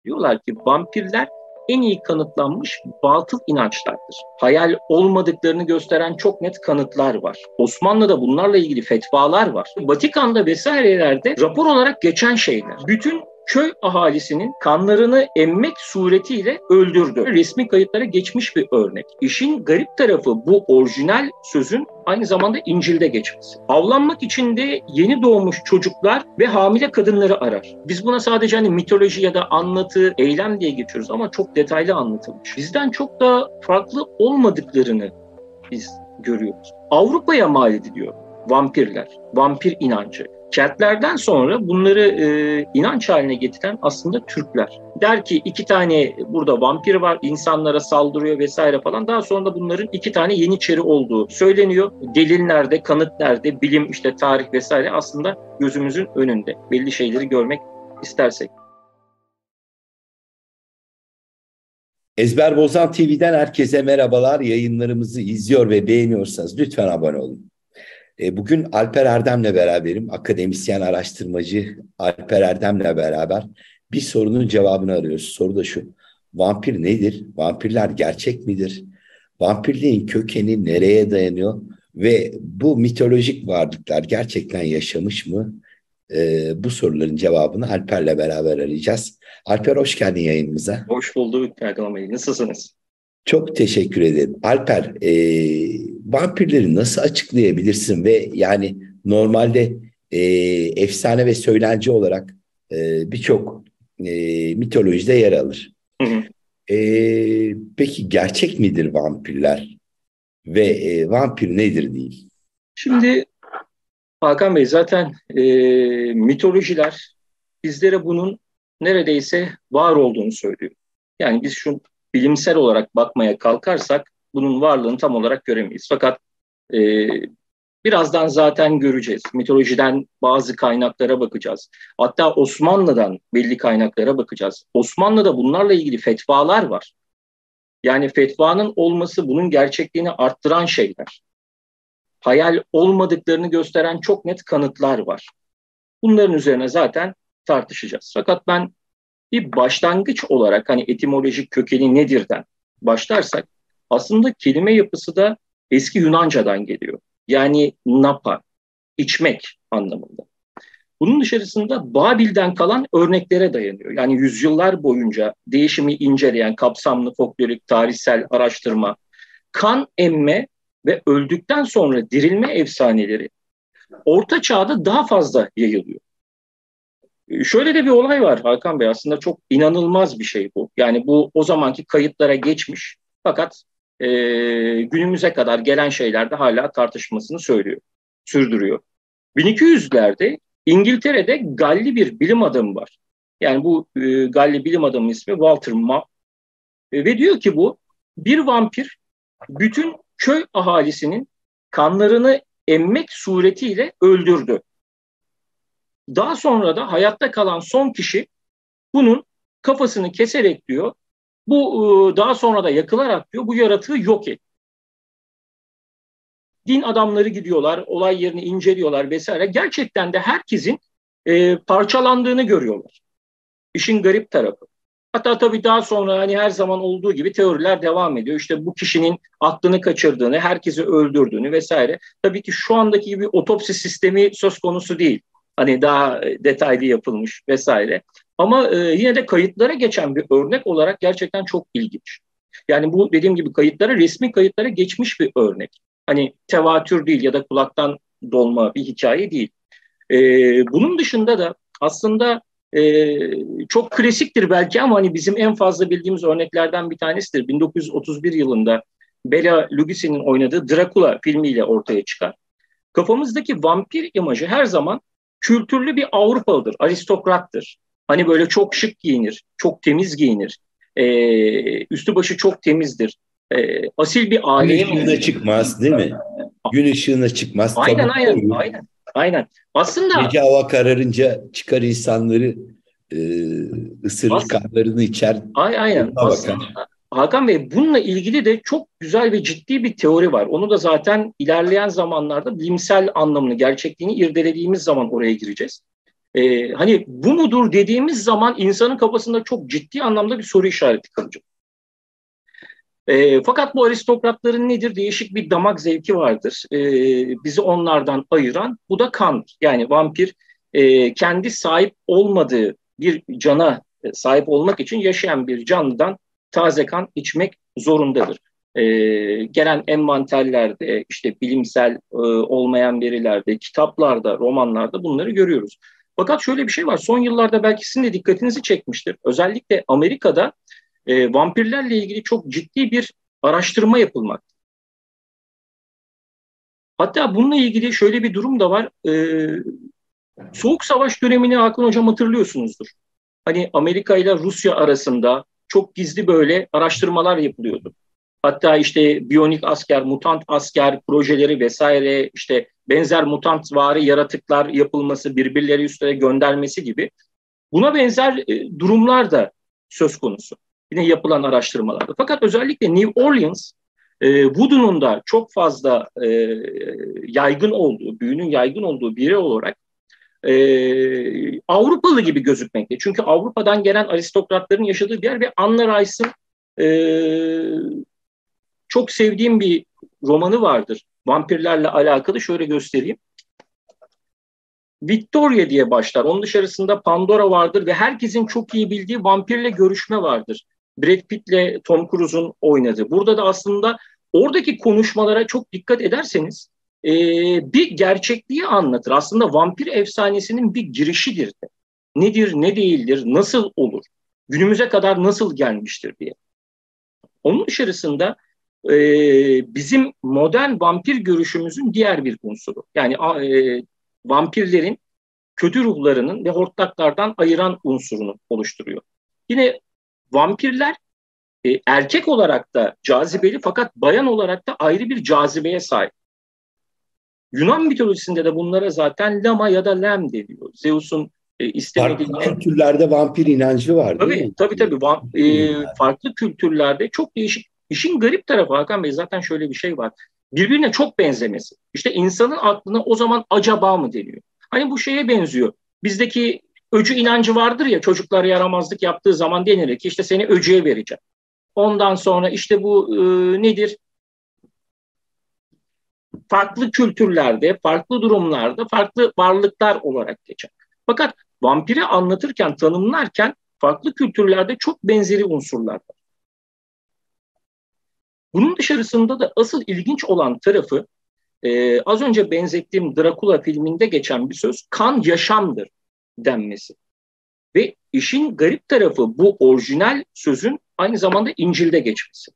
Diyorlar ki vampirler en iyi kanıtlanmış batıl inançlardır. Hayal olmadıklarını gösteren çok net kanıtlar var. Osmanlı'da bunlarla ilgili fetvalar var. Vatikan'da vesairelerde rapor olarak geçen şeyler. Bütün köy ahalisinin kanlarını emmek suretiyle öldürdü. Resmi kayıtlara geçmiş bir örnek. İşin garip tarafı bu orijinal sözün aynı zamanda İncil'de geçmesi. Avlanmak için de yeni doğmuş çocuklar ve hamile kadınları arar. Biz buna sadece hani mitoloji ya da anlatı, eylem diye geçiyoruz ama çok detaylı anlatılmış. Bizden çok da farklı olmadıklarını biz görüyoruz. Avrupa'ya mal ediliyor vampirler, vampir inancı. Keltlerden sonra bunları inanç haline getiren aslında Türkler. Der ki 2 tane burada vampir var, insanlara saldırıyor vesaire falan. Daha sonra da bunların 2 tane yeniçeri olduğu söyleniyor. Delil nerede, kanıt nerede, bilim işte tarih vesaire aslında gözümüzün önünde. Belli şeyleri görmek istersek. Ezberbozan TV'den herkese merhabalar. Yayınlarımızı izliyor ve beğeniyorsanız lütfen abone olun. Bugün Alper Erdem'le beraberim. Akademisyen, araştırmacı Alper Erdem'le beraber bir sorunun cevabını arıyoruz. Soru da şu: vampir nedir? Vampirler gerçek midir? Vampirliğin kökeni nereye dayanıyor? Ve bu mitolojik varlıklar gerçekten yaşamış mı? Bu soruların cevabını Alper'le beraber arayacağız. Alper, hoş geldin yayınımıza. Hoş bulduk Erkan Bey. Nasılsınız? Çok teşekkür ederim. Alper, vampirleri nasıl açıklayabilirsin ve yani normalde efsane ve söylence olarak birçok mitolojide yer alır. Hı hı. Peki gerçek midir vampirler ve vampir nedir diyeyim? Şimdi Hakan Bey zaten mitolojiler bizlere bunun neredeyse var olduğunu söylüyor. Yani biz şu bilimsel olarak bakmaya kalkarsak bunun varlığını tam olarak göremeyiz. Fakat e, birazdan zaten göreceğiz. Mitolojiden bazı kaynaklara bakacağız. Hatta Osmanlı'dan belli kaynaklara bakacağız. Osmanlı'da bunlarla ilgili fetvalar var. Yani fetvanın olması bunun gerçekliğini arttıran şeyler. Hayal olmadıklarını gösteren çok net kanıtlar var. Bunların üzerine zaten tartışacağız. Fakat ben bir başlangıç olarak hani etimolojik kökeni nedirden başlarsak aslında kelime yapısı da eski Yunanca'dan geliyor. Yani napa, içmek anlamında. Bunun dışarısında Babil'den kalan örneklere dayanıyor. Yani yüzyıllar boyunca değişimi inceleyen kapsamlı folklorik tarihsel araştırma, kan emme ve öldükten sonra dirilme efsaneleri Orta Çağ'da daha fazla yayılıyor. Şöyle de bir olay var Hakan Bey, aslında çok inanılmaz bir şey bu. Yani bu o zamanki kayıtlara geçmiş fakat günümüze kadar gelen şeylerde hala tartışmasını sürdürüyor. 1200'lerde İngiltere'de Galli bir bilim adamı var. Yani bu Galli bilim adamının ismi Walter Map. Ve diyor ki bu bir vampir bütün köy ahalisinin kanlarını emmek suretiyle öldürdü. Daha sonra da hayatta kalan son kişi bunun kafasını keserek diyor, bu daha sonra da yakılarak diyor bu yaratığı yok et. Din adamları gidiyorlar, olay yerini inceliyorlar vesaire. Gerçekten de herkesin parçalandığını görüyorlar. İşin garip tarafı. Hatta tabii daha sonra hani her zaman olduğu gibi teoriler devam ediyor. İşte bu kişinin aklını kaçırdığını, herkesi öldürdüğünü vesaire. Tabii ki şu andaki gibi otopsi sistemi söz konusu değil. Hani daha detaylı yapılmış vesaire. Ama yine de kayıtlara geçen bir örnek olarak gerçekten çok ilginç. Yani bu dediğim gibi resmi kayıtlara geçmiş bir örnek. Hani tevatür değil ya da kulaktan dolma bir hikaye değil. Bunun dışında da aslında çok klasiktir belki ama hani bizim en fazla bildiğimiz örneklerden bir tanesidir. 1931 yılında Bela Lugosi'nin oynadığı Dracula filmiyle ortaya çıkar. Kafamızdaki vampir imajı her zaman kültürlü bir Avrupalıdır, aristokrattır. Hani böyle çok şık giyinir, çok temiz giyinir, üstü başı çok temizdir. Asil bir Gün aileye ışığına mensup. çıkmaz değil mi? Gün ışığına çıkmaz. Aynen, Tabutta aynen, uyur. aynen, aynen. Aslında Gece hava kararınca çıkar insanları e, ısırır, as kanlarını içer, aynen. yoluna Aslında bakar. Hakan Bey bununla ilgili de çok güzel ve ciddi bir teori var. Onu da zaten ilerleyen zamanlarda bilimsel anlamını, gerçekliğini irdelediğimiz zaman oraya gireceğiz. Hani bu mudur dediğimiz zaman insanın kafasında çok ciddi anlamda bir soru işareti kalacak. Fakat bu aristokratların nedir? Değişik bir damak zevki vardır. Bizi onlardan ayıran bu da kandır. Yani vampir kendi sahip olmadığı bir cana sahip olmak için yaşayan bir canlıdan taze kan içmek zorundadır. Gelen envanterlerde, işte bilimsel olmayan verilerde, kitaplarda, romanlarda bunları görüyoruz. Fakat şöyle bir şey var. Son yıllarda belki sizin de dikkatinizi çekmiştir. Özellikle Amerika'da vampirlerle ilgili çok ciddi bir araştırma yapılmak. Hatta bununla ilgili şöyle bir durum da var. Soğuk Savaş dönemini Hakan Hocam hatırlıyorsunuzdur. Hani Amerika ile Rusya arasında çok gizli böyle araştırmalar yapılıyordu. Hatta işte biyonik asker, mutant asker projeleri vesaire, işte benzer mutantvari yaratıklar yapılması, birbirleri üstüne göndermesi gibi. Buna benzer durumlar da söz konusu. Yine yapılan araştırmalarda. Fakat özellikle New Orleans, Voodoo'nun da çok fazla yaygın olduğu, büyünün yaygın olduğu biri olarak Avrupalı gibi gözükmekte. Çünkü Avrupa'dan gelen aristokratların yaşadığı bir yer ve Anna Rice'ın çok sevdiğim bir romanı vardır. Vampirlerle alakalı şöyle göstereyim. Victoria diye başlar. Onun dışarısında Pandora vardır ve herkesin çok iyi bildiği Vampirle Görüşme vardır. Brad Pitt'le Tom Cruise'un oynadığı. Burada da aslında oradaki konuşmalara çok dikkat ederseniz bir gerçekliği anlatır. Aslında vampir efsanesinin bir girişidir de. Nedir, ne değildir, nasıl olur, günümüze kadar nasıl gelmiştir diye. Onun dışarısında bizim modern vampir görüşümüzün diğer bir unsuru. Yani vampirlerin kötü ruhlarının ve hortlaklardan ayıran unsurunu oluşturuyor. Yine vampirler erkek olarak da cazibeli fakat bayan olarak da ayrı bir cazibeye sahip. Yunan mitolojisinde de bunlara zaten lama ya da lem deniyor. Zeus'un istemediği... Farklı kültürlerde vampir inancı var değil mi? Tabii. Farklı kültürlerde çok değişik. İşin garip tarafı Hakan Bey zaten şöyle bir şey var. Birbirine çok benzemesi. İşte insanın aklına o zaman acaba mı deniyor? Hani bu şeye benziyor. Bizdeki öcü inancı vardır ya, çocuklar yaramazlık yaptığı zaman denir ki işte seni öcüye vereceğim. Ondan sonra işte bu nedir? Farklı kültürlerde, farklı durumlarda farklı varlıklar olarak geçer. Fakat vampiri anlatırken, tanımlarken farklı kültürlerde çok benzeri unsurlar var. Bunun dışarısında da asıl ilginç olan tarafı az önce benzettiğim Dracula filminde geçen bir söz, kan yaşamdır denmesi. Ve işin garip tarafı bu orijinal sözün aynı zamanda İncil'de geçmesi.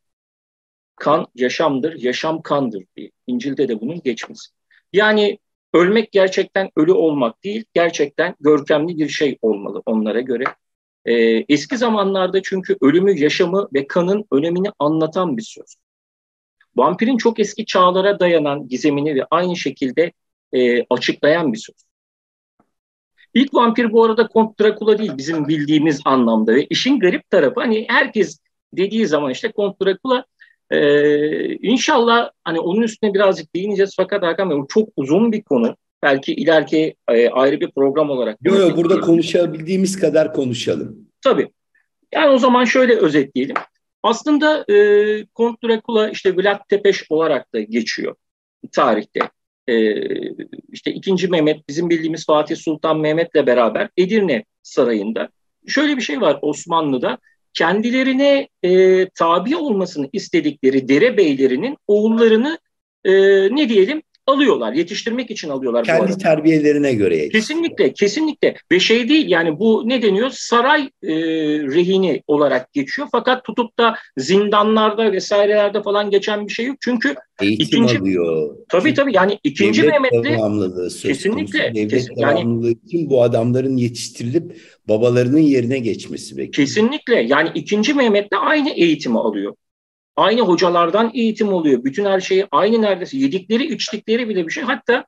Kan yaşamdır, yaşam kandır diye. İncil'de de bunun geçmesi. Yani ölmek gerçekten ölü olmak değil, gerçekten görkemli bir şey olmalı onlara göre. Eski zamanlarda çünkü ölümü, yaşamı ve kanın önemini anlatan bir söz. Vampirin çok eski çağlara dayanan gizemini ve aynı şekilde açıklayan bir söz. İlk vampir bu arada Kont Drakula değil bizim bildiğimiz anlamda ve işin garip tarafı hani herkes dediği zaman işte Kont Drakula İnşallah hani onun üstüne birazcık değineceğiz fakat Hakan Bey çok uzun bir konu. Belki ileriki ayrı bir program olarak. Yok burada konuşabildiğimiz kadar konuşalım. Tabii. Yani o zaman şöyle özetleyelim. Aslında Kont Drakula işte Vlad Tepes olarak da geçiyor tarihte. İşte 2. Mehmet bizim bildiğimiz Fatih Sultan Mehmet'le beraber Edirne Sarayı'nda şöyle bir şey var Osmanlı'da. Kendilerine tabi olmasını istedikleri derebeylerinin oğullarını ne diyelim alıyorlar, yetiştirmek için alıyorlar. Kendi terbiyelerine göre yetiştiriyor. Kesinlikle ve şey değil yani bu ne deniyor saray rehini olarak geçiyor fakat tutup da zindanlarda vesairelerde falan geçen bir şey yok çünkü eğitim alıyor. Tabii yani 2. Mehmet'le devamlılığı söz konusu. Devlet yani, devamlılığı için bu adamların yetiştirilip babalarının yerine geçmesi bekleniyor. Kesinlikle yani 2. Mehmet'le aynı eğitimi alıyor. Aynı hocalardan eğitim oluyor. Bütün her şeyi aynı neredeyse yedikleri içtikleri bile bir şey. Hatta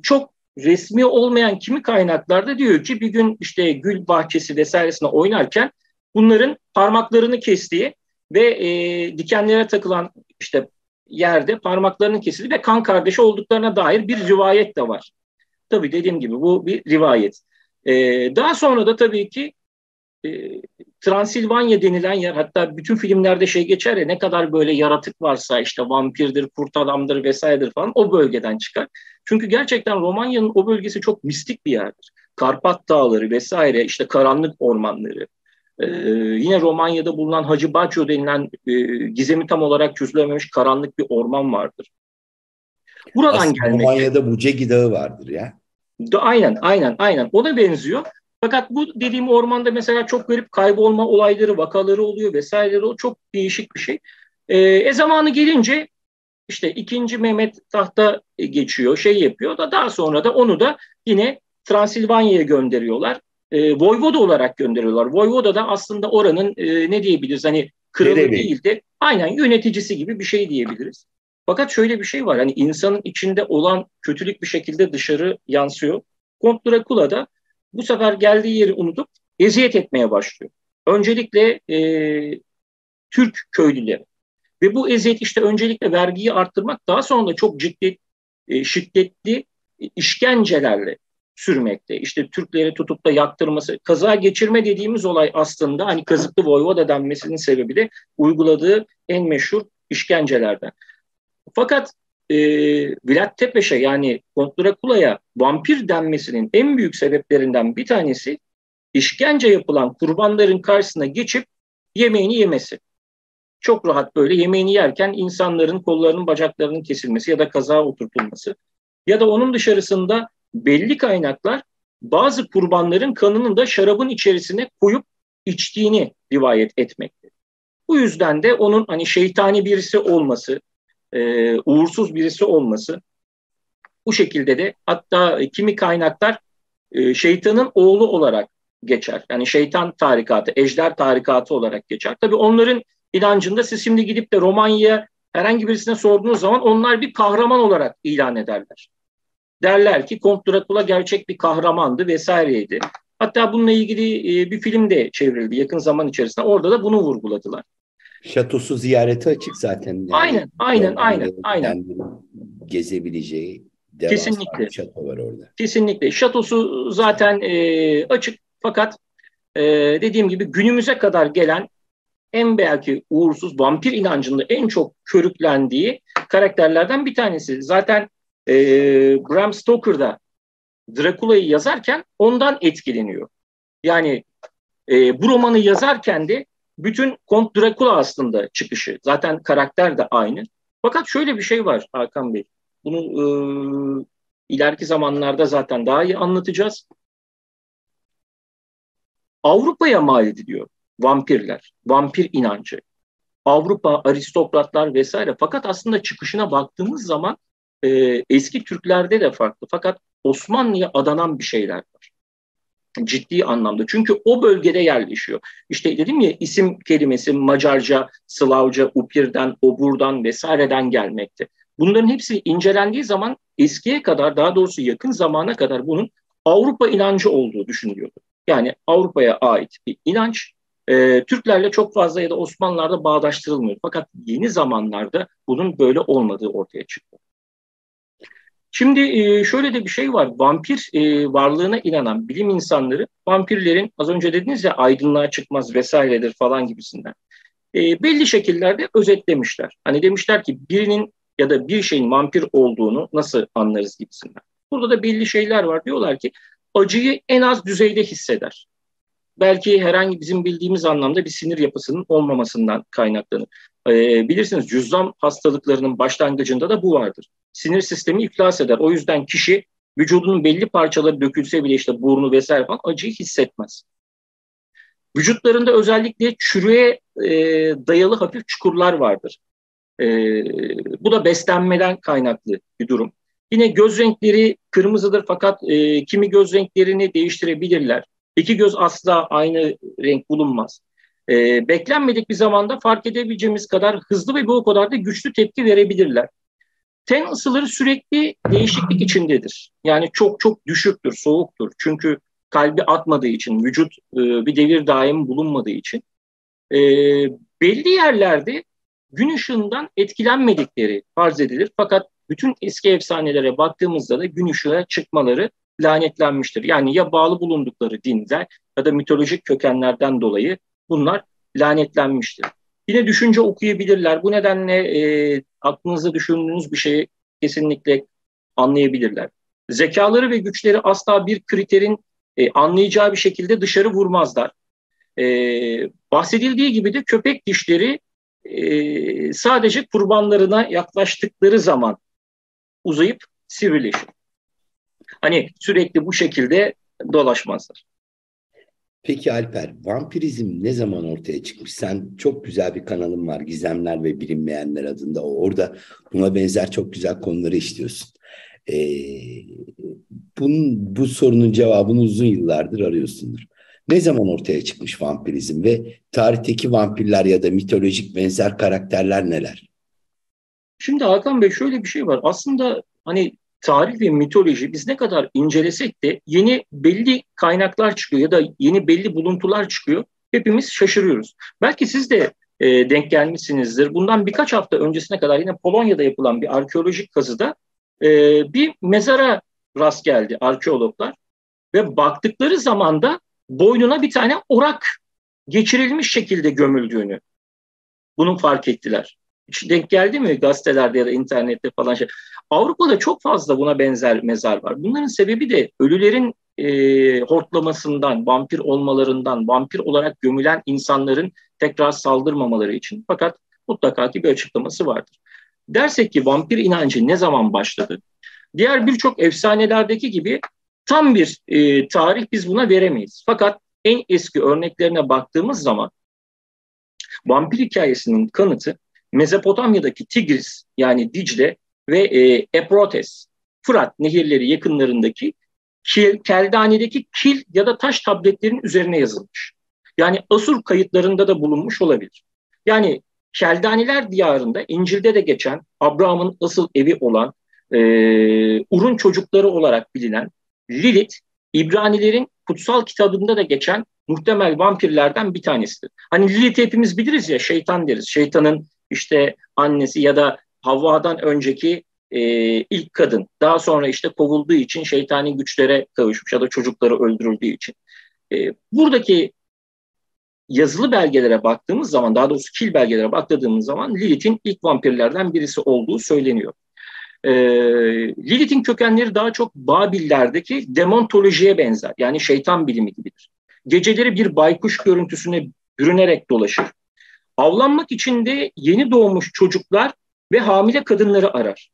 çok resmi olmayan kimi kaynaklarda diyor ki bir gün işte gül bahçesi vesairesine oynarken bunların parmaklarını kestiği ve dikenlere takılan işte yerde parmaklarının kesildiği ve kan kardeşi olduklarına dair bir rivayet de var. Tabii dediğim gibi bu bir rivayet. Daha sonra da tabii ki Transilvanya denilen yer, hatta bütün filmlerde şey geçer ya, ne kadar böyle yaratık varsa işte vampirdir, kurt adamdır vesairedir falan o bölgeden çıkar. Çünkü gerçekten Romanya'nın o bölgesi çok mistik bir yerdir. Karpat Dağları vesaire, işte karanlık ormanları. Yine Romanya'da bulunan Hacı Baccio denilen gizemi tam olarak çözülememiş karanlık bir orman vardır. Buradan Aslında gelmekte. Romanya'da Bucegi Dağı vardır ya. Aynen. Ona benziyor. Fakat bu dediğim ormanda mesela çok garip kaybolma olayları, vakaları oluyor vesaireleri, o çok değişik bir şey. Zamanı gelince işte ikinci Mehmet tahta geçiyor, şey yapıyor da daha sonra da onu da yine Transilvanya'ya gönderiyorlar. Voyvoda olarak gönderiyorlar. Voyvoda da aslında oranın ne diyebiliriz, hani kralı Derebey. değil de aynen yöneticisi gibi bir şey diyebiliriz. Fakat şöyle bir şey var, hani insanın içinde olan kötülük bir şekilde dışarı yansıyor. Kont Drakula da bu sefer geldiği yeri unutup eziyet etmeye başlıyor. Öncelikle Türk köylüleri. Ve bu eziyet işte öncelikle vergiyi arttırmak, daha sonra da çok ciddi, şiddetli işkencelerle sürmekte. İşte Türkleri tutup da yaktırması, kaza geçirme dediğimiz olay aslında hani kazıklı voyvoda denmesinin sebebi de uyguladığı en meşhur işkencelerden. Fakat e, Vlad Tepes'e, yani Kont Drakula'ya vampir denmesinin en büyük sebeplerinden bir tanesi işkence yapılan kurbanların karşısına geçip yemeğini yemesi. Çok rahat böyle yemeğini yerken insanların kollarının bacaklarının kesilmesi ya da kaza oturtulması. Ya da onun dışarısında belli kaynaklar bazı kurbanların kanının da şarabın içerisine koyup içtiğini rivayet etmekte. Bu yüzden de onun hani şeytani birisi olması, uğursuz birisi olması, bu şekilde de hatta kimi kaynaklar şeytanın oğlu olarak geçer. Yani şeytan tarikatı, ejder tarikatı olarak geçer. Tabii onların inancında siz şimdi gidip de Romanya'ya herhangi birisine sorduğunuz zaman onlar bir kahraman olarak ilan ederler. Derler ki Kont Drakula gerçek bir kahramandı vesaireydi. Hatta bununla ilgili bir film de çevrildi yakın zaman içerisinde. Orada da bunu vurguladılar. Şatosu ziyareti açık zaten. Yani Aynen. Romanya'ya gidenlerin gezebileceği devasa bir Kesinlikle. şato var orada. Kesinlikle. Şatosu zaten açık, fakat dediğim gibi günümüze kadar gelen en belki uğursuz vampir inancında en çok körüklendiği karakterlerden bir tanesi. Zaten e, Bram Stoker da Drakula'yı yazarken ondan etkileniyor. Yani bu romanı yazarken de bütün Kont Drakula aslında çıkışı. Zaten karakter de aynı. Fakat şöyle bir şey var Hakan Bey. Bunu ileriki zamanlarda zaten daha iyi anlatacağız. Avrupa'ya mal ediliyor vampirler, vampir inancı. Avrupa, aristokratlar vesaire. Fakat aslında çıkışına baktığımız zaman eski Türklerde de farklı. Fakat Osmanlı'ya adanan bir şeyler var. Ciddi anlamda. Çünkü o bölgede yerleşiyor. İşte dedim ya, isim kelimesi Macarca, Slavca, Upir'den, Obur'dan vesaireden gelmekte. Bunların hepsi incelendiği zaman eskiye kadar, daha doğrusu yakın zamana kadar bunun Avrupa inancı olduğu düşünülüyordu. Yani Avrupa'ya ait bir inanç, Türklerle çok fazla ya da Osmanlılarla bağdaştırılmıyor. Fakat yeni zamanlarda bunun böyle olmadığı ortaya çıktı. Şimdi şöyle de bir şey var. Vampir varlığına inanan bilim insanları vampirlerin, az önce dediniz ya, aydınlığa çıkmaz vesairedir falan gibisinden, belli şekillerde özetlemişler. Hani demişler ki birinin ya da bir şeyin vampir olduğunu nasıl anlarız gibisinden. Burada da belli şeyler var. Diyorlar ki acıyı en az düzeyde hisseder. Belki herhangi bizim bildiğimiz anlamda bir sinir yapısının olmamasından kaynaklanır. Bilirsiniz, cüzdan hastalıklarının başlangıcında da bu vardır. Sinir sistemi iflas eder. O yüzden kişi vücudunun belli parçaları dökülse bile, işte burnu vesaire falan, acıyı hissetmez. Vücutlarında özellikle çürüğe dayalı hafif çukurlar vardır. E, Bu da beslenmeden kaynaklı bir durum. Yine göz renkleri kırmızıdır, fakat kimi göz renklerini değiştirebilirler. İki göz asla aynı renk bulunmaz. Beklenmedik bir zamanda fark edebileceğimiz kadar hızlı ve bu kadar da güçlü tepki verebilirler. Ten ısıları sürekli değişiklik içindedir. Yani çok çok düşüktür, soğuktur. Çünkü kalbi atmadığı için, vücut bir devir daimi bulunmadığı için. E, Belli yerlerde gün ışığından etkilenmedikleri farz edilir. Fakat bütün eski efsanelere baktığımızda da gün ışığa çıkmaları lanetlenmiştir. Yani ya bağlı bulundukları dinden ya da mitolojik kökenlerden dolayı bunlar lanetlenmiştir. Yine düşünce okuyabilirler. Bu nedenle aklınızda düşündüğünüz bir şeyi kesinlikle anlayabilirler. Zekaları ve güçleri asla bir kriterin anlayacağı bir şekilde dışarı vurmazlar. Bahsedildiği gibi de köpek dişleri sadece kurbanlarına yaklaştıkları zaman uzayıp sivrileşir. Hani sürekli bu şekilde dolaşmazlar. Peki Alper, vampirizm ne zaman ortaya çıkmış? Sen çok güzel bir kanalın var, Gizemler ve Bilinmeyenler adında. Orada buna benzer çok güzel konuları işliyorsun. Bu sorunun cevabını uzun yıllardır arıyorsundur. Ne zaman ortaya çıkmış vampirizm ve tarihteki vampirler ya da mitolojik benzer karakterler neler? Şimdi Hakan Bey, şöyle bir şey var. Aslında hani tarih ve mitoloji biz ne kadar incelesek de yeni belli kaynaklar çıkıyor ya da yeni belli buluntular çıkıyor. Hepimiz şaşırıyoruz. Belki siz de denk gelmişsinizdir. Bundan birkaç hafta öncesine kadar yine Polonya'da yapılan bir arkeolojik kazıda e, bir mezara rast geldi arkeologlar. Ve baktıkları zaman da boynuna bir tane orak geçirilmiş şekilde gömüldüğünü bunu fark ettiler. Hiç denk geldi mi gazetelerde ya da internette falan şey. Avrupa'da çok fazla buna benzer mezar var. Bunların sebebi de ölülerin hortlamasından, vampir olmalarından, vampir olarak gömülen insanların tekrar saldırmamaları için. Fakat mutlaka ki bir açıklaması vardır. Dersek ki vampir inancı ne zaman başladı? Diğer birçok efsanelerdeki gibi tam bir tarih biz buna veremeyiz. Fakat en eski örneklerine baktığımız zaman vampir hikayesinin kanıtı Mezopotamya'daki Tigris yani Dicle ve Eprotes, Fırat nehirleri yakınlarındaki Keldane'deki kil ya da taş tabletlerin üzerine yazılmış. Yani Asur kayıtlarında da bulunmuş olabilir. Yani Keldaniler diyarında İncil'de de geçen Abraham'ın asıl evi olan Ur'un çocukları olarak bilinen Lilith, İbranilerin kutsal kitabında da geçen muhtemel vampirlerden bir tanesidir. Hani Lilith'i hepimiz biliriz ya, şeytan deriz. Şeytanın işte annesi ya da Havva'dan önceki ilk kadın. Daha sonra işte kovulduğu için şeytani güçlere kavuşmuş ya da çocukları öldürüldüğü için. Buradaki yazılı belgelere baktığımız zaman, daha doğrusu kil belgelere baktığımız zaman Lilith'in ilk vampirlerden birisi olduğu söyleniyor. Lilith'in kökenleri daha çok Babillerdeki demontolojiye benzer. Yani şeytan bilimi gibidir. Geceleri bir baykuş görüntüsüne bürünerek dolaşır. Avlanmak için de yeni doğmuş çocuklar ve hamile kadınları arar.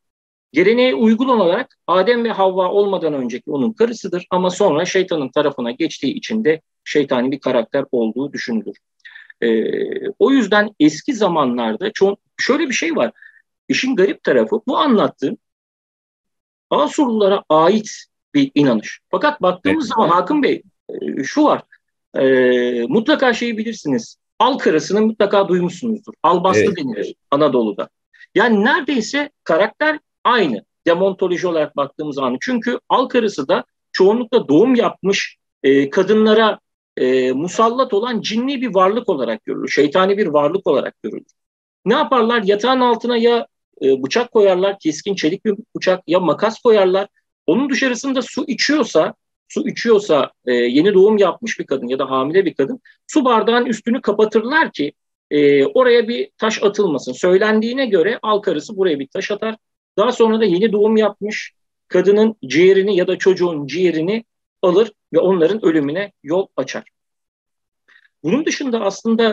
Geleneğe uygun olarak Adem ve Havva olmadan önceki onun karısıdır ama sonra şeytanın tarafına geçtiği için de şeytani bir karakter olduğu düşünülür. O yüzden eski zamanlarda şöyle bir şey var. İşin garip tarafı, bu anlattığım Asurlulara ait bir inanış. Fakat baktığımız zaman Hakan Bey şu var. Mutlaka şeyi bilirsiniz. Al karasını mutlaka duymuşsunuzdur. Albastı denilir Anadolu'da. Yani neredeyse karakter aynı. Demontoloji olarak baktığımız zaman. Çünkü al karısı da çoğunlukla doğum yapmış kadınlara musallat olan cinli bir varlık olarak görülür. Şeytani bir varlık olarak görülür. Ne yaparlar? Yatağın altına ya bıçak koyarlar, keskin çelik bir bıçak, ya makas koyarlar. Onun dışarısında su içiyorsa yeni doğum yapmış bir kadın ya da hamile bir kadın, su bardağın üstünü kapatırlar ki oraya bir taş atılmasın. Söylendiğine göre al karısı buraya bir taş atar. Daha sonra da yeni doğum yapmış kadının ciğerini ya da çocuğun ciğerini alır ve onların ölümüne yol açar. Bunun dışında aslında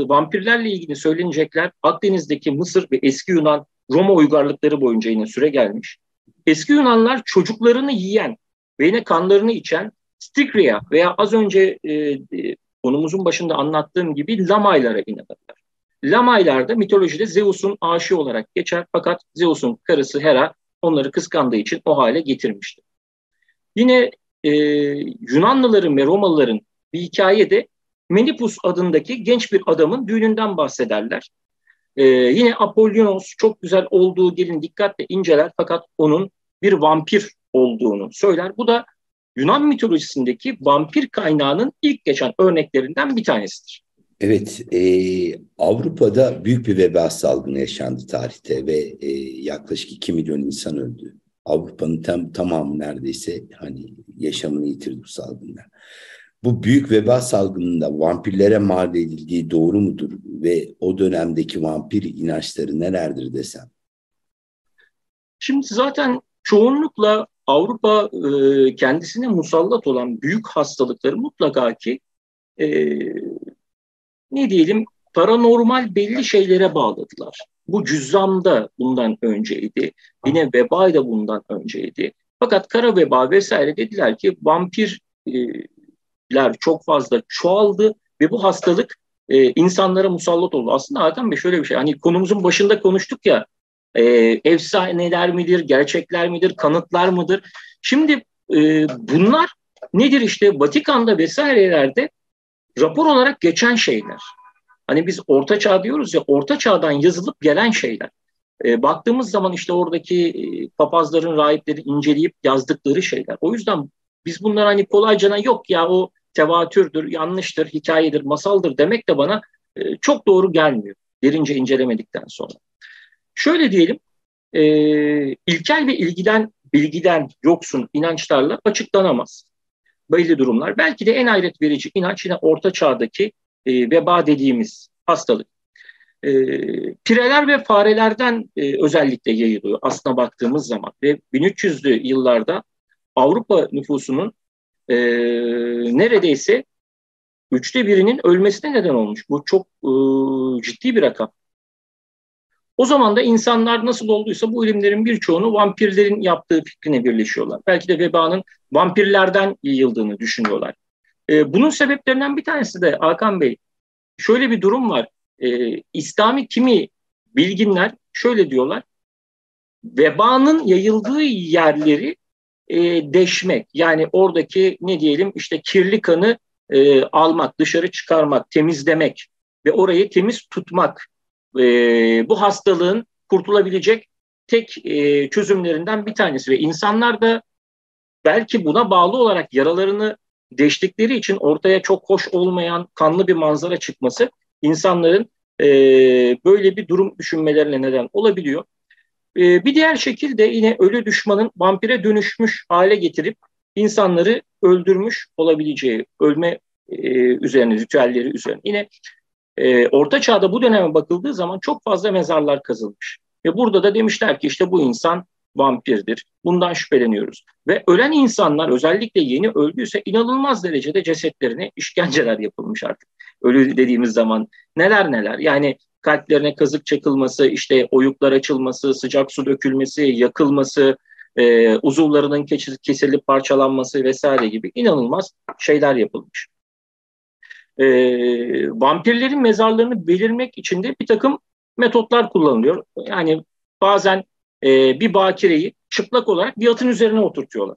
vampirlerle ilgili söylenecekler Akdeniz'deki Mısır ve eski Yunan Roma uygarlıkları boyunca yine süre gelmiş. Eski Yunanlar çocuklarını yiyen ve yine kanlarını içen Stikria veya az önce konumuzun başında anlattığım gibi Lamaylara inanırlar. Lamaylar da mitolojide Zeus'un aşığı olarak geçer fakat Zeus'un karısı Hera onları kıskandığı için o hale getirmiştir. Yine Yunanlıların ve Romalıların bir hikayede Menipus adındaki genç bir adamın düğününden bahsederler. Yine Apollonios çok güzel olduğu gelin dikkatle inceler fakat onun bir vampir olduğunu söyler. Bu da Yunan mitolojisindeki vampir kaynağının ilk geçen örneklerinden bir tanesidir. Evet, Avrupa'da büyük bir veba salgını yaşandı tarihte ve yaklaşık 2 milyon insan öldü. Avrupa'nın tamamı neredeyse hani yaşamını yitirdi bu salgında. Bu büyük veba salgınında vampirlere mal edildiği doğru mudur ve o dönemdeki vampir inançları nelerdir desem? Şimdi zaten çoğunlukla Avrupa kendisine musallat olan büyük hastalıkları mutlaka ki e, ne diyelim paranormal belli şeylere bağladılar. Bu cüzzam da bundan önceydi. Yine veba da bundan önceydi. Fakat kara veba vesaire dediler ki vampirler çok fazla çoğaldı ve bu hastalık insanlara musallat oldu. Aslında Hakan Bey şöyle bir şey, hani konumuzun başında konuştuk ya, e, efsaneler midir, gerçekler midir, kanıtlar mıdır? Şimdi bunlar nedir işte Vatikan'da vesairelerde rapor olarak geçen şeyler. Hani biz orta çağ diyoruz ya, orta çağdan yazılıp gelen şeyler. Baktığımız zaman işte oradaki papazların, rahipleri inceleyip yazdıkları şeyler. O yüzden biz bunlar hani kolaycana yok ya o tevatürdür, yanlıştır, hikayedir, masaldır demek de bana çok doğru gelmiyor. Derince incelemedikten sonra. Şöyle diyelim, e, ilkel ve bilgiden yoksun inançlarla açıklanamaz belli durumlar. Belki de en hayret verici inanç yine orta çağdaki veba dediğimiz hastalık. Pireler ve farelerden özellikle yayılıyor aslına baktığımız zaman ve 1300'lü yıllarda Avrupa nüfusunun e, neredeyse 1/3'ünün ölmesine neden olmuş. Bu çok ciddi bir rakam. O zaman da insanlar nasıl olduysa bu ilimlerin birçoğunu vampirlerin yaptığı fikrine birleşiyorlar. Belki de vebanın vampirlerden yayıldığını düşünüyorlar. Bunun sebeplerinden bir tanesi de Hakan Bey, şöyle bir durum var. İslami kimi bilginler şöyle diyorlar. Vebanın yayıldığı yerleri deşmek. Yani oradaki ne diyelim işte kirli kanı almak, dışarı çıkarmak, temizlemek ve orayı temiz tutmak. Bu hastalığın kurtulabilecek tek çözümlerinden bir tanesi. Ve insanlar da belki buna bağlı olarak yaralarını deştikleri için ortaya çok hoş olmayan kanlı bir manzara çıkması insanların böyle bir durum düşünmelerine neden olabiliyor. Bir diğer şekilde yine ölü düşmanın vampire dönüşmüş hale getirip insanları öldürmüş olabileceği ölme üzerine, ritüelleri üzerine. Yine Orta Çağ'da bu döneme bakıldığı zaman çok fazla mezarlar kazılmış. Ve burada da demişler ki işte bu insan vampirdir. Bundan şüpheleniyoruz. Ve ölen insanlar özellikle yeni öldüyse inanılmaz derecede cesetlerine işkenceler yapılmış artık. Ölü dediğimiz zaman neler neler. Yani kalplerine kazık çakılması, işte oyuklar açılması, sıcak su dökülmesi, yakılması, uzuvlarının kesilip parçalanması vesaire gibi inanılmaz şeyler yapılmış. Vampirlerin mezarlarını belirmek için de bir takım metotlar kullanılıyor. Yani bazen bir bakireyi çıplak olarak bir atın üzerine oturtuyorlar.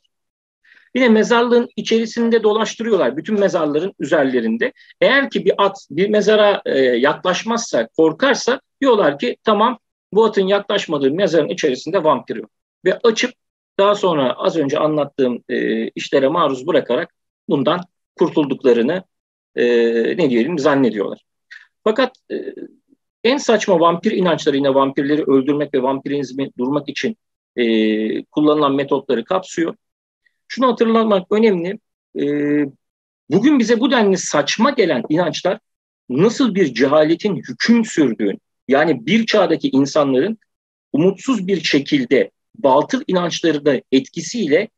Yine mezarlığın içerisinde dolaştırıyorlar. Bütün mezarların üzerlerinde. Eğer ki bir at bir mezara yaklaşmazsa, korkarsa diyorlar ki tamam, bu atın yaklaşmadığı mezarın içerisinde vampir yok. Ve açıp daha sonra az önce anlattığım işlere maruz bırakarak bundan kurtulduklarını ne diyelim zannediyorlar. Fakat en saçma vampir inançları yine vampirleri öldürmek ve vampirizmi durmak için kullanılan metotları kapsıyor. Şunu hatırlamak önemli. E, Bugün bize bu denli saçma gelen inançlar nasıl bir cehaletin hüküm sürdüğünü, yani bir çağdaki insanların umutsuz bir şekilde batıl inançları da etkisiyle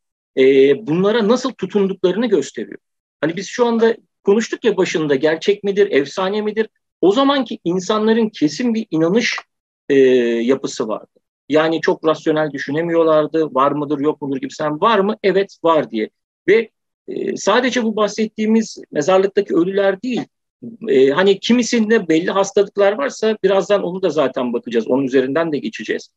bunlara nasıl tutunduklarını gösteriyor. Hani biz şu anda konuştuk ya başında, gerçek midir, efsane midir? O zamanki insanların kesin bir inanış yapısı vardı. Yani çok rasyonel düşünemiyorlardı. Var mıdır, yok mudur gibi. Sen var mı? Evet, var diye. Ve sadece bu bahsettiğimiz mezarlıktaki ölüler değil. Hani kimisinde belli hastalıklar varsa birazdan onu da zaten bakacağız. Onun üzerinden de geçeceğiz.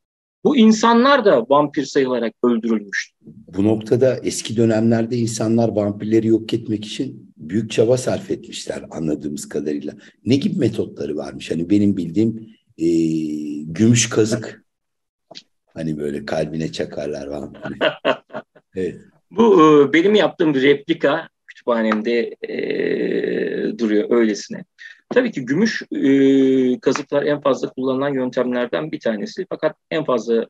Bu insanlar da vampir sayılarak öldürülmüş. Bu noktada eski dönemlerde insanlar vampirleri yok etmek için büyük çaba sarf etmişler anladığımız kadarıyla. Ne gibi metotları varmış? Hani benim bildiğim gümüş kazık. Hani böyle kalbine çakarlar vampiri. Evet. Bu benim yaptığım bir replika kütüphanemde duruyor öylesine. Tabii ki gümüş kazıklar en fazla kullanılan yöntemlerden bir tanesi. Fakat en fazla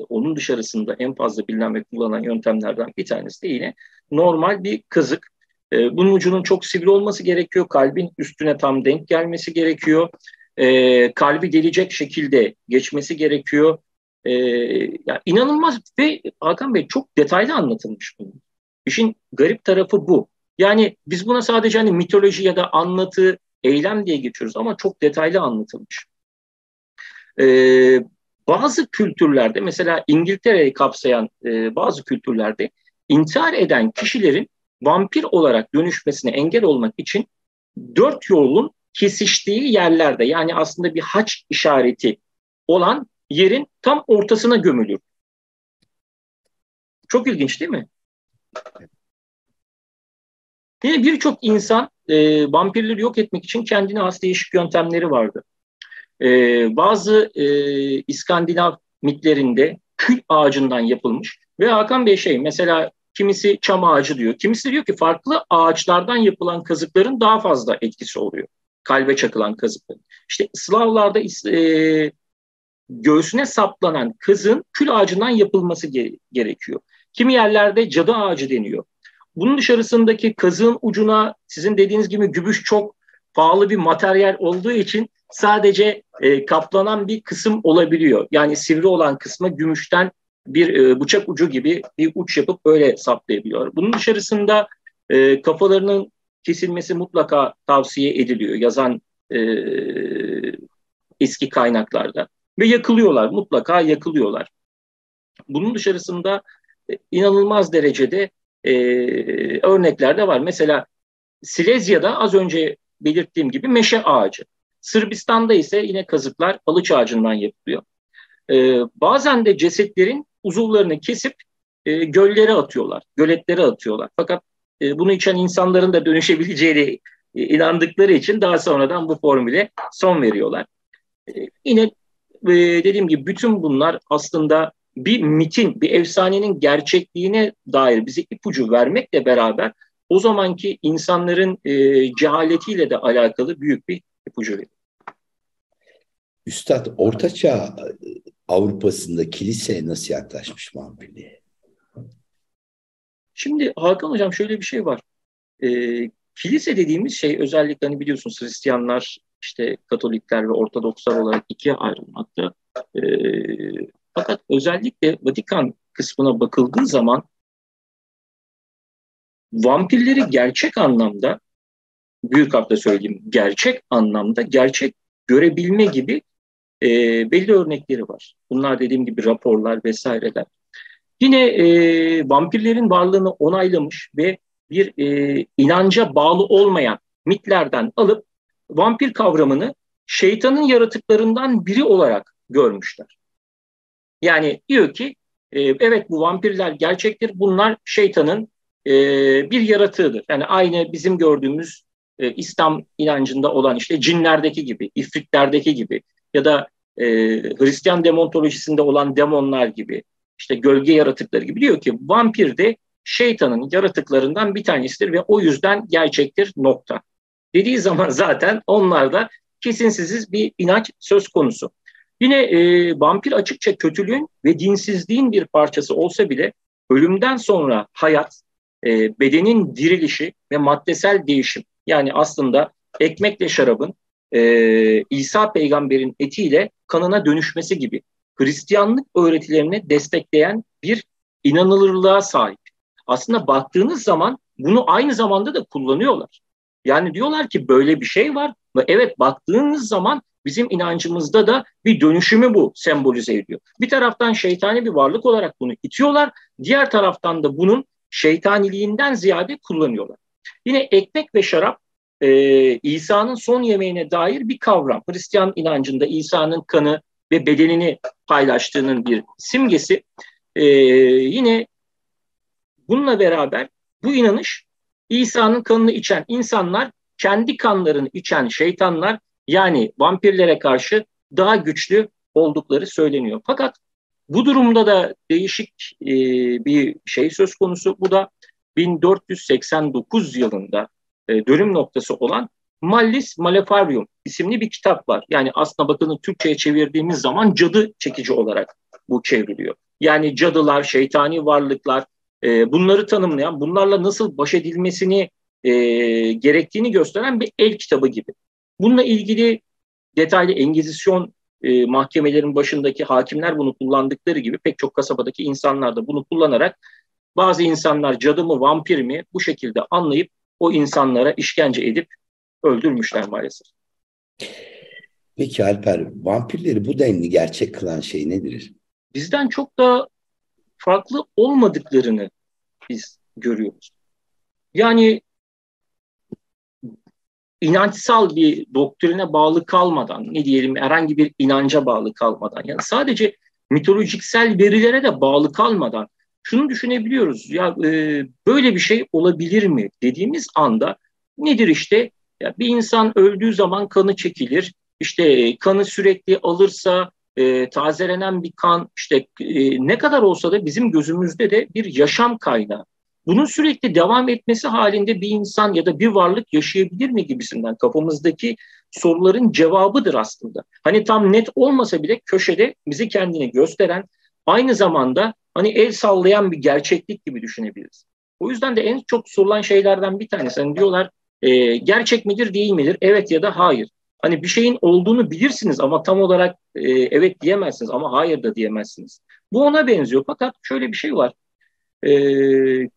onun dışarısında en fazla bilinen ve kullanılan yöntemlerden bir tanesi de yine normal bir kazık. Bunun ucunun çok sivri olması gerekiyor. Kalbin üstüne tam denk gelmesi gerekiyor. Kalbi gelecek şekilde geçmesi gerekiyor. Yani inanılmaz ve Hakan Bey çok detaylı anlatılmış bunu. İşin garip tarafı bu. Yani biz buna sadece hani mitoloji ya da anlatı, eylem diye geçiyoruz ama çok detaylı anlatılmış. Ee, Bazı kültürlerde mesela İngiltere'yi kapsayan bazı kültürlerde intihar eden kişilerin vampir olarak dönüşmesine engel olmak için dört yolun kesiştiği yerlerde yani aslında bir haç işareti olan yerin tam ortasına gömülür. Çok ilginç değil mi? Yine birçok insan vampirleri yok etmek için kendine has değişik yöntemleri vardı. Bazı İskandinav mitlerinde kül ağacından yapılmış ve Hakan Bey mesela kimisi çam ağacı diyor, kimisi diyor ki farklı ağaçlardan yapılan kazıkların daha fazla etkisi oluyor. Kalbe çakılan kazıkların. İşte Slavlarda göğsüne saplanan kazığın kül ağacından yapılması gerekiyor. Kimi yerlerde cadı ağacı deniyor. Bunun dışarısındaki kazığın ucuna sizin dediğiniz gibi gümüş çok pahalı bir materyal olduğu için sadece kaplanan bir kısım olabiliyor. Yani sivri olan kısmı gümüşten bir bıçak ucu gibi bir uç yapıp öyle saplayabiliyor. Bunun dışarısında kafalarının kesilmesi mutlaka tavsiye ediliyor yazan eski kaynaklarda. Ve yakılıyorlar, mutlaka yakılıyorlar. Bunun dışarısında inanılmaz derecede örnekler de var. Mesela Silezya'da az önce belirttiğim gibi meşe ağacı. Sırbistan'da ise yine kazıklar alıç ağacından yapılıyor. Bazen de cesetlerin uzuvlarını kesip göllere atıyorlar, göletlere atıyorlar. Fakat bunu içen insanların da dönüşebileceğine inandıkları için daha sonradan bu formüle son veriyorlar. Yine dediğim gibi bütün bunlar aslında bir mitin, bir efsanenin gerçekliğine dair bize ipucu vermekle beraber o zamanki insanların cehaletiyle de alakalı büyük bir ipucu veriyor. Üstad, Ortaçağ Avrupa'sında kilise nasıl yaklaşmış vampirliğe? Şimdi Hakan Hocam şöyle bir şey var. Kilise dediğimiz şey özellikle hani biliyorsunuz Hristiyanlar, işte Katolikler ve Ortodokslar olarak ikiye ayrılmakta. E, Fakat özellikle Vatikan kısmına bakıldığı zaman vampirleri gerçek anlamda, büyük harfle söyleyeyim, gerçek anlamda gerçek görebilme gibi belli örnekleri var. Bunlar dediğim gibi raporlar vesaireler. Yine vampirlerin varlığını onaylamış ve bir inanca bağlı olmayan mitlerden alıp vampir kavramını şeytanın yaratıklarından biri olarak görmüşler. Yani diyor ki evet bu vampirler gerçektir, bunlar şeytanın bir yaratığıdır. Yani aynı bizim gördüğümüz İslam inancında olan işte cinlerdeki gibi, ifritlerdeki gibi ya da Hristiyan demontolojisinde olan demonlar gibi, işte gölge yaratıkları gibi diyor ki vampir de şeytanın yaratıklarından bir tanesidir ve o yüzden gerçektir nokta. Dediği zaman zaten onlarda kesinsiz bir inanç söz konusu. Yine vampir açıkça kötülüğün ve dinsizliğin bir parçası olsa bile ölümden sonra hayat, bedenin dirilişi ve maddesel değişim. Yani aslında ekmekle şarabın İsa peygamberin etiyle kanına dönüşmesi gibi Hristiyanlık öğretilerini destekleyen bir inanılırlığa sahip. Aslında baktığınız zaman bunu aynı zamanda da kullanıyorlar. Yani diyorlar ki böyle bir şey var ve evet baktığınız zaman bizim inancımızda da bir dönüşümü bu sembolize ediyor. Bir taraftan şeytani bir varlık olarak bunu itiyorlar, diğer taraftan da bunun şeytaniliğinden ziyade kullanıyorlar. Yine ekmek ve şarap İsa'nın son yemeğine dair bir kavram. Hristiyan inancında İsa'nın kanı ve bedenini paylaştığının bir simgesi. Yine bununla beraber bu inanış İsa'nın kanını içen insanlar kendi kanlarını içen şeytanlar yani vampirlere karşı daha güçlü oldukları söyleniyor. Fakat bu durumda da değişik bir şey söz konusu. Bu da 1489 yılında dönüm noktası olan Malleus Maleficarium isimli bir kitap var. Yani aslında bakın Türkçe'ye çevirdiğimiz zaman cadı çekici olarak bu çevriliyor. Yani cadılar, şeytani varlıklar, bunları tanımlayan, bunlarla nasıl baş edilmesini gerektiğini gösteren bir el kitabı gibi. Bununla ilgili detaylı Engizisyon mahkemelerin başındaki hakimler bunu kullandıkları gibi pek çok kasabadaki insanlar da bunu kullanarak bazı insanlar cadı mı vampir mi bu şekilde anlayıp o insanlara işkence edip öldürmüşler maalesef. Peki Alper, vampirleri bu denli gerçek kılan şey nedir? Bizden çok da farklı olmadıklarını biz görüyoruz. Yani inançsal bir doktrine bağlı kalmadan, ne diyelim herhangi bir inanca bağlı kalmadan, yani sadece mitolojiksel verilere de bağlı kalmadan şunu düşünebiliyoruz. Ya böyle bir şey olabilir mi dediğimiz anda nedir işte? Ya bir insan öldüğü zaman kanı çekilir. İşte kanı sürekli alırsa tazelenen bir kan işte ne kadar olsa da bizim gözümüzde de bir yaşam kaynağı. Bunun sürekli devam etmesi halinde bir insan ya da bir varlık yaşayabilir mi gibisinden kafamızdaki soruların cevabıdır aslında. Hani tam net olmasa bile köşede bizi kendine gösteren, aynı zamanda hani el sallayan bir gerçeklik gibi düşünebiliriz. O yüzden de en çok sorulan şeylerden bir tanesi. Hani diyorlar gerçek midir değil midir? Evet ya da hayır. Hani bir şeyin olduğunu bilirsiniz ama tam olarak evet diyemezsiniz ama hayır da diyemezsiniz. Bu ona benziyor. Fakat şöyle bir şey var.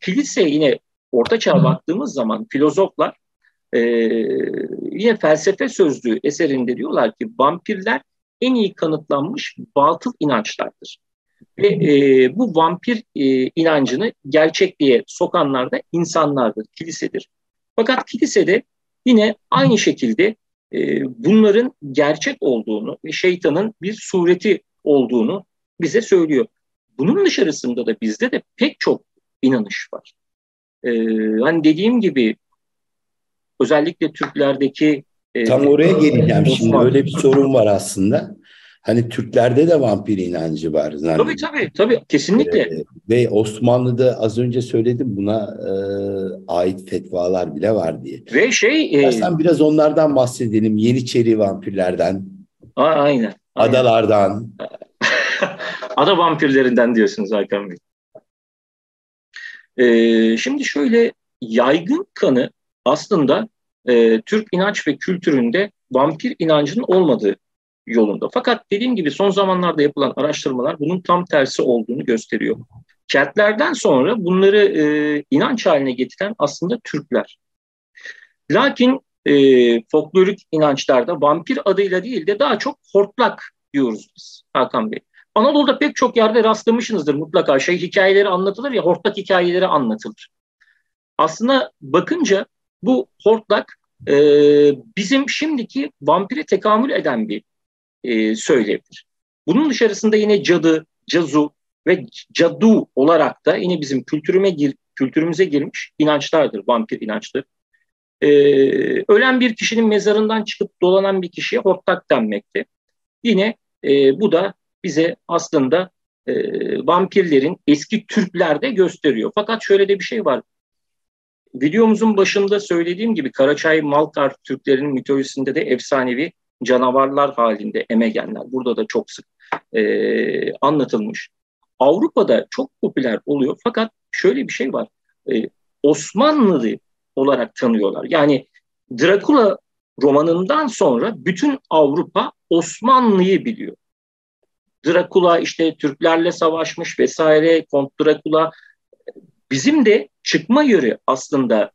Kilise yine Orta Çağ'a baktığımız zaman filozoflar e, yine felsefe sözlüğü eserinde diyorlar ki vampirler en iyi kanıtlanmış batıl inançlardır. Ve bu vampir inancını gerçekliğe sokanlar da insanlardır, kilisedir. Fakat kilisede yine aynı şekilde bunların gerçek olduğunu ve şeytanın bir sureti olduğunu bize söylüyor. Bunun dışarısında da bizde de pek çok inanış var. E, Hani dediğim gibi özellikle Türklerdeki Tam oraya geleceğim şimdi. Osmanlı. Öyle bir sorun var aslında. Hani Türklerde de vampir inancı var Tabii zannediyorum. tabii tabii kesinlikle. Ve Osmanlı'da az önce söyledim buna ait fetvalar bile var diye. Ve İstersen biraz onlardan bahsedelim. Yeniçeri vampirlerden, aynen aynen. adalardan. Ada vampirlerinden diyorsunuz Hakan Bey. Şimdi şöyle yaygın kanı aslında Türk inanç ve kültüründe vampir inancının olmadığı yolunda. Fakat dediğim gibi son zamanlarda yapılan araştırmalar bunun tam tersi olduğunu gösteriyor. Keltlerden sonra bunları inanç haline getiren aslında Türkler. Lakin folklorik inançlarda vampir adıyla değil de daha çok hortlak diyoruz biz Hakan Bey. Anadolu'da pek çok yerde rastlamışsınızdır mutlaka. Hikayeleri anlatılır ya, hortlak hikayeleri anlatılır. Aslında bakınca bu hortlak e, bizim şimdiki vampire tekamül eden bir söylemdir. Bunun dışarısında yine cadı, cazu ve cadu olarak da yine bizim kültürümüze girmiş inançlardır, vampir inançları. Ölen bir kişinin mezarından çıkıp dolanan bir kişiye hortlak denmekte. Yine bu da bize aslında vampirlerin eski Türklerde gösteriyor. Fakat şöyle de bir şey var. Videomuzun başında söylediğim gibi Karaçay Malkar Türklerinin mitolojisinde de efsanevi canavarlar halinde emegenler. Burada da çok sık anlatılmış. Avrupa'da çok popüler oluyor. Fakat şöyle bir şey var. Osmanlı olarak tanıyorlar. Yani Dracula romanından sonra bütün Avrupa Osmanlı'yı biliyor. Dracula işte Türklerle savaşmış vesaire, Kont Dracula. Bizim de çıkma yeri aslında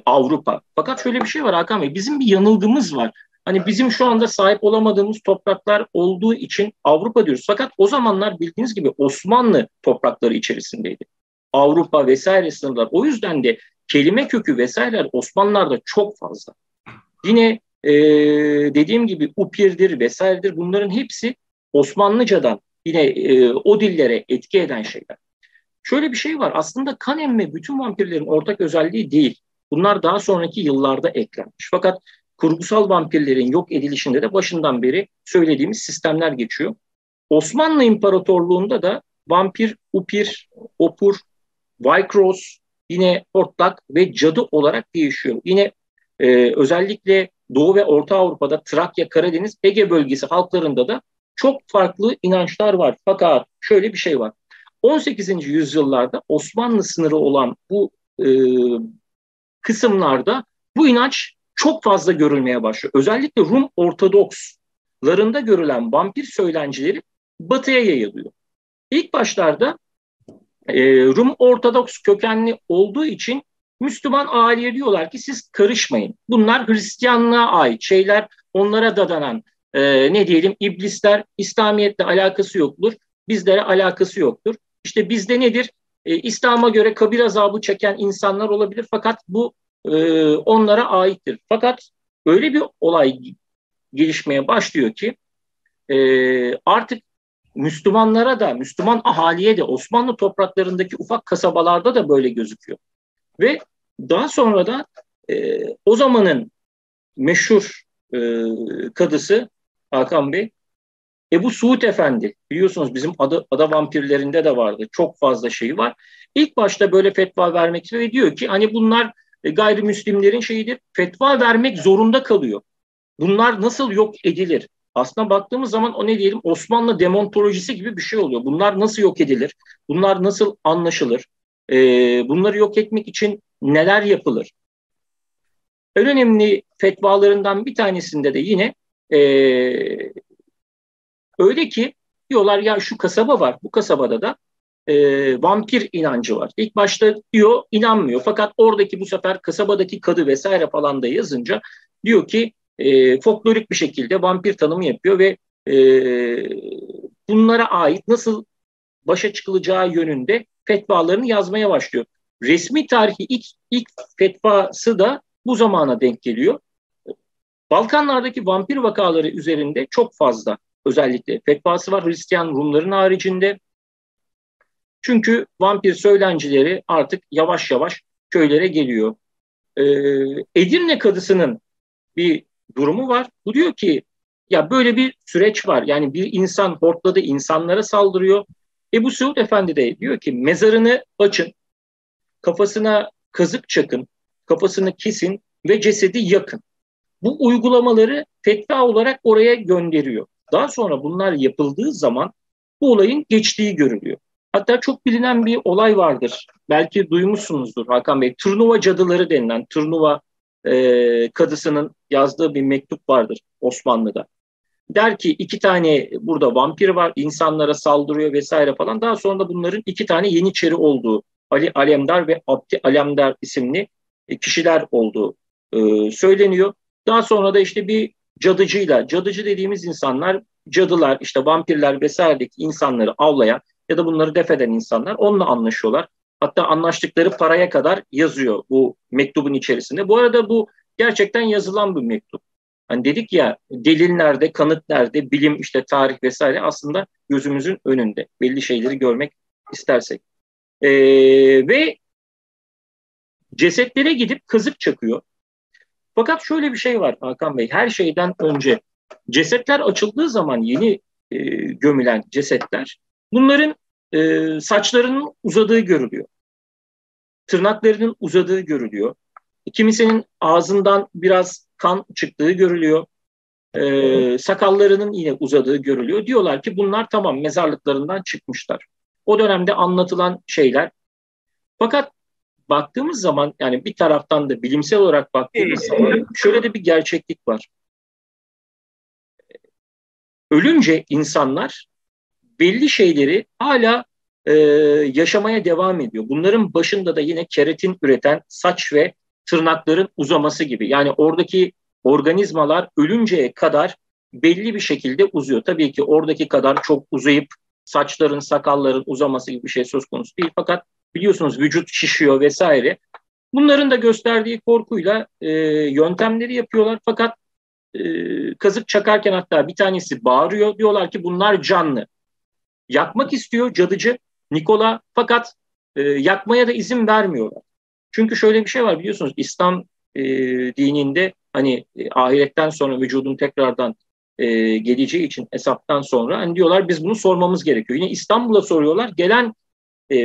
Avrupa. Fakat şöyle bir şey var Hakan Bey, bizim bir yanılgımız var. Hani bizim şu anda sahip olamadığımız topraklar olduğu için Avrupa diyoruz. Fakat o zamanlar bildiğiniz gibi Osmanlı toprakları içerisindeydi. Avrupa vesaire sınırlar. O yüzden de kelime kökü vesaireler Osmanlılar'da çok fazla. Yine dediğim gibi Upir'dir vesairedir, bunların hepsi Osmanlıcadan yine o dillere etki eden şeyler. Şöyle bir şey var, aslında kan emme bütün vampirlerin ortak özelliği değil. Bunlar daha sonraki yıllarda eklenmiş. Fakat kurgusal vampirlerin yok edilişinde de başından beri söylediğimiz sistemler geçiyor. Osmanlı İmparatorluğu'nda da vampir, upir, opur, Waycross, yine hortlak ve cadı olarak değişiyor. Yine özellikle Doğu ve Orta Avrupa'da, Trakya, Karadeniz, Ege bölgesi halklarında da çok farklı inançlar var. Fakat şöyle bir şey var. 18. yüzyıllarda Osmanlı sınırı olan bu e, kısımlarda bu inanç çok fazla görülmeye başlıyor. Özellikle Rum Ortodokslarında görülen vampir söylencileri batıya yayılıyor. İlk başlarda Rum Ortodoks kökenli olduğu için Müslüman aileye diyorlar ki siz karışmayın. Bunlar Hristiyanlığa ait şeyler, onlara dadanan ne diyelim iblisler, İslamiyet'le alakası yoktur, bizlere alakası yoktur. İşte bizde nedir? İslam'a göre kabir azabı çeken insanlar olabilir fakat bu onlara aittir. Fakat öyle bir olay gelişmeye başlıyor ki artık Müslümanlara da, Müslüman ahaliye de Osmanlı topraklarındaki ufak kasabalarda da böyle gözüküyor. Ve daha sonra da o zamanın meşhur kadısı Hakan Bey, Ebu Suud Efendi, biliyorsunuz bizim ada vampirlerinde de vardı. Çok fazla şeyi var. İlk başta böyle fetva vermek istiyor ve diyor ki hani bunlar gayrimüslimlerin şeyidir. Fetva vermek zorunda kalıyor. Bunlar nasıl yok edilir? Aslına baktığımız zaman o ne diyelim Osmanlı demontolojisi gibi bir şey oluyor. Bunlar nasıl yok edilir? Bunlar nasıl anlaşılır? Bunları yok etmek için neler yapılır? En önemli fetvalarından bir tanesinde de yine öyle ki diyorlar ya şu kasaba var. Bu kasabada da vampir inancı var. İlk başta diyor inanmıyor. Fakat oradaki bu sefer kasabadaki kadı vesaire falan da yazınca diyor ki folklorik bir şekilde vampir tanımı yapıyor ve e, bunlara ait nasıl başa çıkılacağı yönünde fetvalarını yazmaya başlıyor. Resmi tarihi ilk fetvası da bu zamana denk geliyor. Balkanlardaki vampir vakaları üzerinde çok fazla özellikle fetvası var Hristiyan Rumların haricinde. Çünkü vampir söylencileri artık yavaş yavaş köylere geliyor. Ee, Edirne kadısının bir durumu var. Bu diyor ki ya böyle bir süreç var. Yani bir insan hortladı insanlara saldırıyor. Ebu Suud Efendi de diyor ki mezarını açın, kafasına kazık çakın, kafasını kesin ve cesedi yakın. Bu uygulamaları fetva olarak oraya gönderiyor. Daha sonra bunlar yapıldığı zaman bu olayın geçtiği görülüyor. Hatta çok bilinen bir olay vardır. Belki duymuşsunuzdur Hakan Bey. Turnuva cadıları denilen Turnuva kadısının yazdığı bir mektup vardır Osmanlı'da. Der ki iki tane burada vampir var, insanlara saldırıyor vesaire falan. Daha sonra da bunların iki tane yeniçeri olduğu, Ali Alemdar ve Abdi Alemdar isimli kişiler olduğu söyleniyor. Daha sonra da işte bir cadıcıyla, cadıcı dediğimiz insanlar, cadılar, işte vampirler vesairedeki insanları avlayan ya da bunları def eden insanlar onunla anlaşıyorlar. Hatta anlaştıkları paraya kadar yazıyor bu mektubun içerisinde. Bu arada bu gerçekten yazılan bir mektup. Hani dedik ya delil nerede, kanıt nerede, bilim işte tarih vesaire aslında gözümüzün önünde. Belli şeyleri görmek istersek. Ve cesetlere gidip kazık çakıyor. Fakat şöyle bir şey var Hakan Bey, her şeyden önce cesetler açıldığı zaman yeni gömülen cesetler, bunların saçlarının uzadığı görülüyor. Tırnaklarının uzadığı görülüyor. Kimisinin ağzından biraz kan çıktığı görülüyor. Sakallarının yine uzadığı görülüyor. Diyorlar ki bunlar tamam mezarlıklarından çıkmışlar. O dönemde anlatılan şeyler. Fakat baktığımız zaman yani bir taraftan da bilimsel olarak baktığımız zaman şöyle de bir gerçeklik var. Ölünce insanlar belli şeyleri hala yaşamaya devam ediyor. Bunların başında da yine keratin üreten saç ve tırnakların uzaması gibi. Yani oradaki organizmalar ölünceye kadar belli bir şekilde uzuyor. Tabii ki oradaki kadar çok uzayıp saçların, sakalların uzaması gibi bir şey söz konusu değil. Fakat biliyorsunuz vücut şişiyor vesaire. Bunların da gösterdiği korkuyla yöntemleri yapıyorlar. Fakat kazık çakarken hatta bir tanesi bağırıyor. Diyorlar ki bunlar canlı. Yakmak istiyor cadıcı Nikola fakat yakmaya da izin vermiyorlar. Çünkü şöyle bir şey var biliyorsunuz İslam dininde hani ahiretten sonra vücudun tekrardan geleceği için hesaptan sonra hani diyorlar biz bunu sormamız gerekiyor. Yine İstanbul'a soruyorlar gelen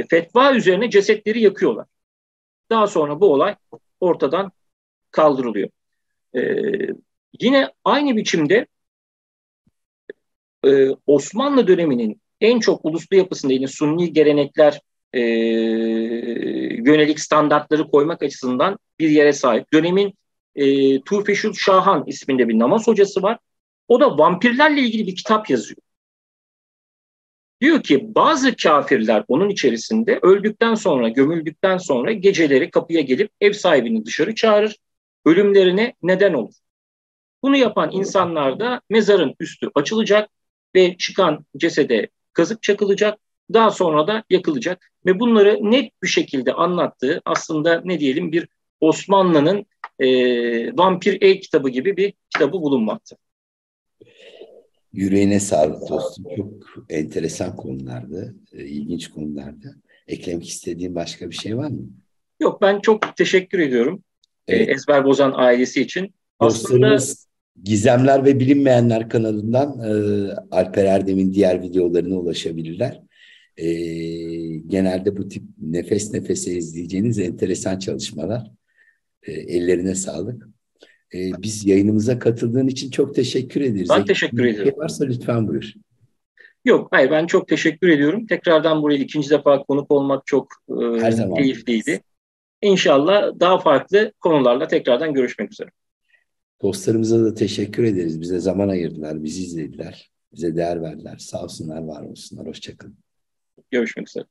fetva üzerine cesetleri yakıyorlar. Daha sonra bu olay ortadan kaldırılıyor. Yine aynı biçimde Osmanlı döneminin en çok uluslu yapısında yine Sunni gelenekler yönelik standartları koymak açısından bir yere sahip. Dönemin Tufeşül Şahan isminde bir namaz hocası var. O da vampirlerle ilgili bir kitap yazıyor. Diyor ki bazı kafirler onun içerisinde öldükten sonra, gömüldükten sonra geceleri kapıya gelip ev sahibini dışarı çağırır, ölümlerine neden olur. Bunu yapan insanlarda mezarın üstü açılacak ve çıkan cesede kazık çakılacak, daha sonra da yakılacak. Ve bunları net bir şekilde anlattığı aslında ne diyelim bir Osmanlı'nın Vampir kitabı gibi bir kitabı bulunmakta. Yüreğine sağlık dostum. Çok enteresan konulardı, ilginç konulardı. Eklemek istediğin başka bir şey var mı? Yok, ben çok teşekkür ediyorum Evet. Ezber Bozan ailesi için. Aslında Dostlarımız Gizemler ve Bilinmeyenler kanalından Alper Erdem'in diğer videolarına ulaşabilirler. Genelde bu tip nefes nefese izleyeceğiniz enteresan çalışmalar. Ellerine sağlık. Biz yayınımıza katıldığın için çok teşekkür ederiz. ben teşekkür Bir şey ediyorum. varsa lütfen buyur. Yok, hayır, ben çok teşekkür ediyorum. Tekrardan buraya ikinci defa konuk olmak çok Her zaman bekleriz. keyifliydi. İnşallah daha farklı konularla tekrardan görüşmek üzere. Dostlarımıza da teşekkür ederiz. Bize zaman ayırdılar, bizi izlediler. Bize değer verdiler. Sağ olsunlar, var olsunlar. Hoşça kalın. Görüşmek üzere.